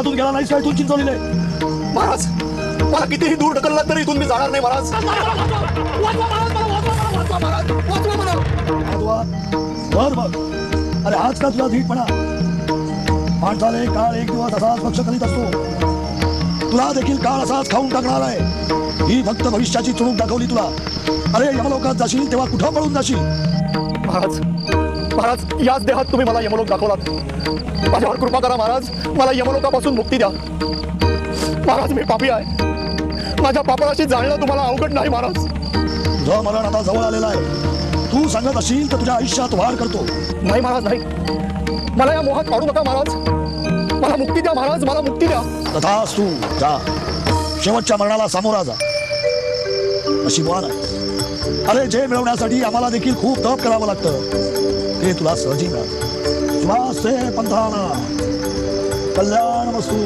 तू गेला नाहीस काय? तू चिंचवलेले महाराज, मला कितीही दूर ढकललात तरी इथून मी जाणार नाही महाराज. बर बर. अरे आज का तुला धीटपणा? माणसाले काळ एक दिवस असाच पक्ष करीत असतो. तुला देखील काळ असाच खाऊन टाकणार आहे. ही फक्त भविष्याची चुणूक दाखवली तुला. अरे यमलोकात जाशील तेव्हा कुठं पळून जाशील? महाराज, महाराज, याच देहात तुम्ही मला यमलोक दाखवलात. माझ्यावर कृपा करा महाराज, मला यमलोकापासून मुक्ती द्या. महाराज, मी पापी आहे. माझ्या पापाशी जाणणं तुम्हाला अवघड नाही महाराज. तुझं मरण आता जवळ आलेलं आहे. तू सांगत असशील तर तुझ्या आयुष्यात वाढ करतो. नाही महाराज, नाही. मला या मोहात पाडू नका महाराज. मला मुक्ती द्या महाराज, मला मुक्ती द्या. तथाच तू जा. शेवटच्या मरणाला सामोरा जा. अशी बुवा नाही. अरे जे मिळवण्यासाठी आम्हाला देखील खूप तप करावं लागतं ते तुला सहजी मिळालं. श्वास पंथाना कल्याण वस्तू.